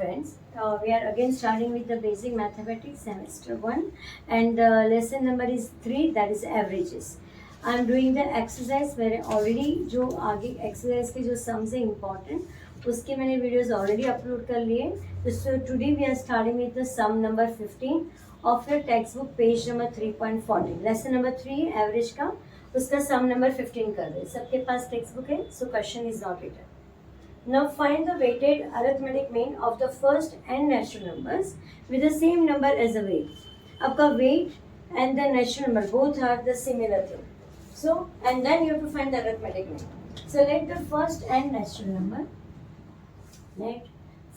friends. We are again starting with the basic mathematics semester 1 and lesson number is 3, that is averages. I am doing the exercise where already जो आगे exercise के जो sums है important उसके मैंने videos already upload कर लिए. So today we are starting with the sum number 15 of your textbook page number 3.14. Lesson number 3 average का उसका sum number 15 कर रहे. सबके पास textbook है, so question is not written. Now find the weighted arithmetic mean of the first n natural numbers with the same number as the weight. आपका weight and the natural number both are the similar thing. So and then you have to find the arithmetic mean. So let the first n natural number. Let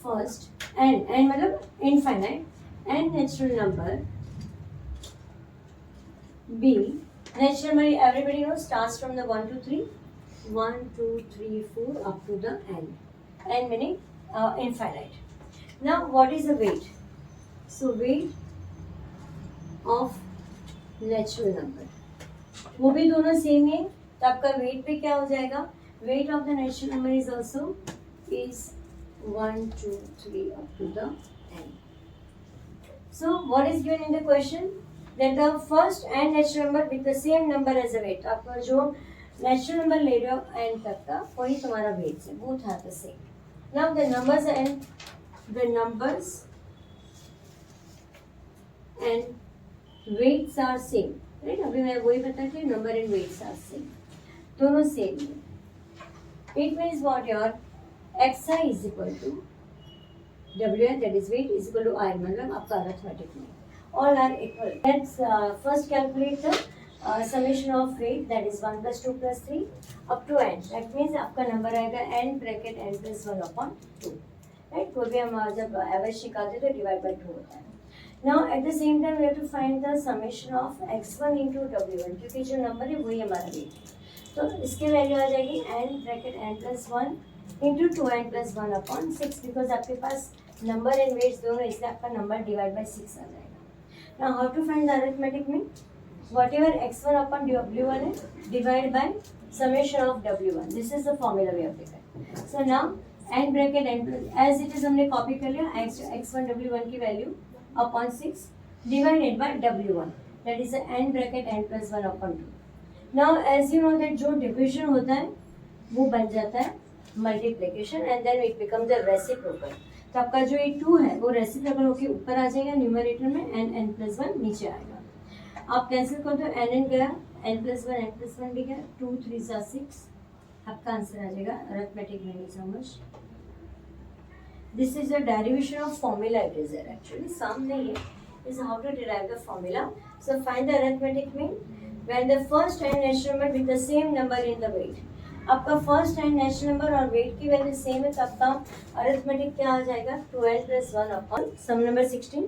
first n मतलब infinite n natural number be natural number. Everybody knows starts from the 1 to 3. 1, 2, 3, 4 up to the n. n meaning infinite. Now what is the weight? So weight of natural number. वो भी दोनों same है तो आपका weight पे क्या हो जाएगा? Weight of the natural number is also is 1, 2, 3 up to the n. So what is given in the question? That the first n natural number with the same number as the weight. आपका जो natural number ले रहे हो N तक का वही तुम्हारा weights है, both are the same. Now the numbers and weights are same, right. अभी मैं वही बता कि number and weights are same, दोनों सेम है. It means what your X I is equal to W N that is weight is equal to I, मतलब आपका arithmetic में all are equal. Let's first calculate the summation of weight, that is 1 plus 2 plus 3 up to n. That means आपका number आएगा n bracket n plus 1 upon 2, right. कोई भी हम जब average निकालते तो डिवाइड बाय 2 होता है. Now at the same time we have to find the summation of x1 into w1, क्योंकि जो नंबर है वही हमारा वेट है. तो इसकी वैल्यू आ जाएगी n bracket n plus 1 into 2n plus 1 upon 6, because आपके पास नंबर एंड वेट्स दोनों, इसलिए आपका नंबर डिवाइड बाय 6 आ जाएगा. Now how to find the arithmetic mean? Whatever x1 upon w1 is divided by summation of w1. This is the formula we have taken. So now n bracket n as it is हमने copy कर लिया. x1 w1 की value upon 6 divided by w1, that is n bracket n plus 1 upon 2. Now as you know that जो division होता है वो बन जाता है multiplication and then it becomes the reciprocal. तो आपका जो ये 2 है वो reciprocal होके ऊपर आ जाएगा न्यूमरेटर में, n plus 1 नीचे आएगा. आप कैंसिल कर दो, एन गया, n plus 1 भी गया, 2 3 6, आपका आंसर आ जाएगा. Arithmetic mean is how much. This is the derivation of formula. It is actually sum नहीं है, is how to derive the formula. So find the arithmetic mean when the first n natural number with the same number in the weight. आपका first n natural number और weight की value same है तो आपका arithmetic क्या आ जाएगा? 2n plus 1 upon some number 16.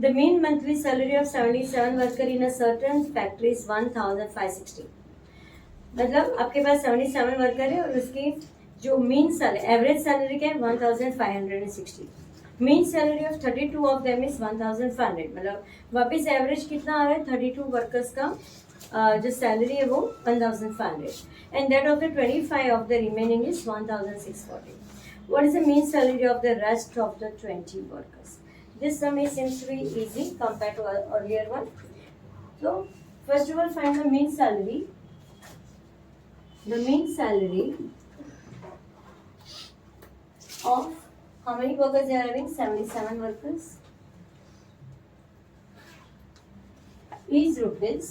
The mean monthly salary of 77 worker in a certain factory is 1,560. मतलब आपके पास 77 वर्कर है और उसकी जो मीन सैलरी, एवरेज सैलरी क्या है? 1,560. Mean salary of 32 of them is 1,500. मतलब वापस एवरेज कितना आ रहा है? 32 वर्कर्स का जो सैलरी है वो 1,500 and that of the 25 of the remaining is 1,640. What is the mean salary of the rest of the 20 workers? This sum seems to be easy compared to earlier one. So first of all find the mean salary. The mean salary of how many workers they are having? 77 workers. Is rupees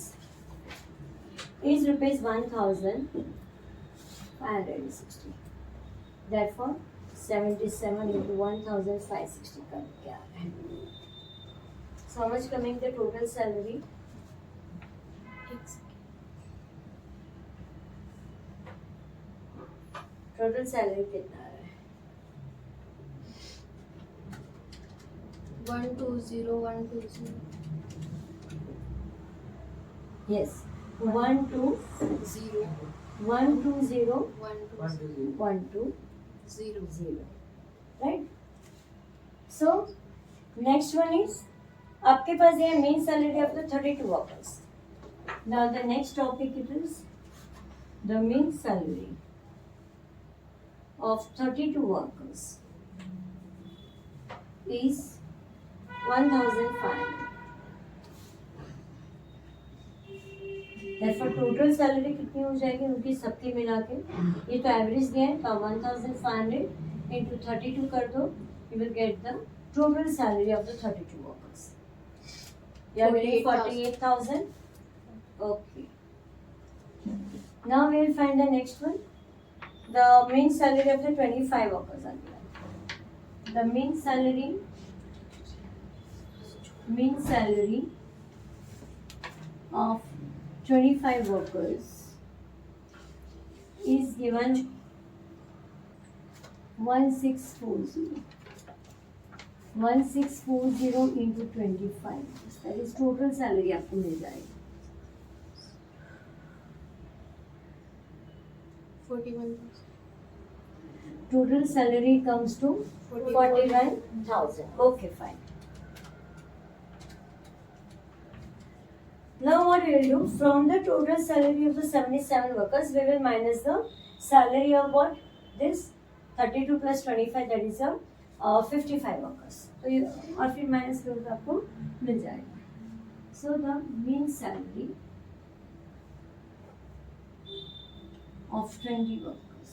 1,560. Therefore 77 into 1,560 का क्या है? So how much coming the total salary? Total salary कितना आ रहा है? 120. Yes, 120. 120. Right? So next one is आपके पास ये mean salary of the 32 workers. Now the next topic it is the mean salary of 32 workers. is 1500. Therefore total salary कितनी हो जाएगी उनकी सबकी मिला के, ये तो एवरेज दिया है तो 1500 into 32 कर दो, you will get the total salary of the 32 workers. You are getting 48,000. Okay. Now we will find the next one. The mean salary of the 25 workers are given. The mean salary of 25 workers is given 1640 into 25, that is total salary आपको मिल जाएगी 41,000. total salary comes to 41,000. Okay, fine. Now what we will do, from the total salary of the 77 workers, we will minus the salary of what? This 32 plus 25, that is 55 workers. तो ये और फिर minus करो तो आपको मिल जाएगा. So the mean salary of 20 workers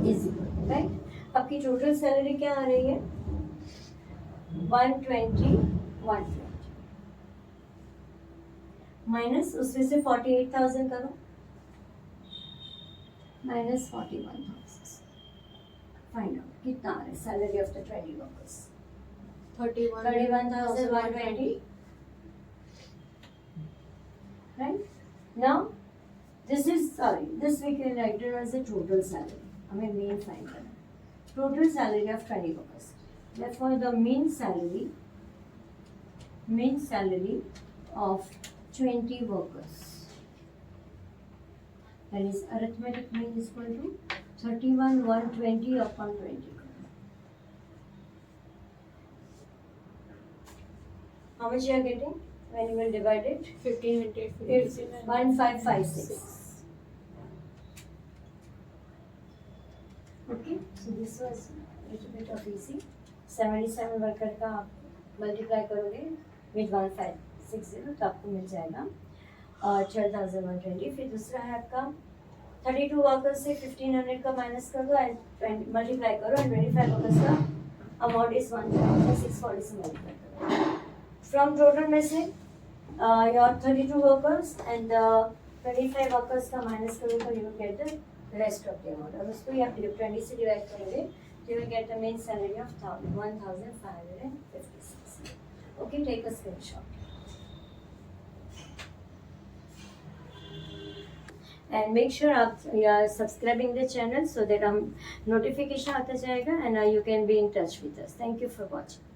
is equal, right? आपकी total salary क्या आ रही है? 120 माइनस उसमें से 48,000 करो, माइनस 41,000. फाइंड आउट कितना आ रहा है salary of the 20 workers? 31,120. Right? Now this is this we can write it as the total salary. हमें mean find करना है. Total salary of 20 workers. Therefore the mean salary of 20 workers, that is arithmetic mean is equal to 31,120 upon 20. How much you are getting when you will divide it? 1,500. 1556. Okay, so this was a little bit of easy. 77 worker का आप multiply करोगे with 1560 तो आपको मिल जाएगा 12,120. फिर दूसरा है आपका 32 वर्कर्स से 1500 का माइनस कर दो एंड मल्टीप्लाई करो एंड 25 वर्कर्स का अमाउंट इज 1,640 से मल्टीप्लाई करो. फ्रॉम टोटल में से योर 32 वर्कर्स एंड 25 वर्कर्स का माइनस करो तो you will get the rest of the amount. और उसको ही आप 20 से डिवाइड करेंगे तो you will get the mean salary of 1,556. Okay, take a screenshot and make sure you are subscribing the channel so that notification आता जाएगा and you can be in touch with us. Thank you for watching.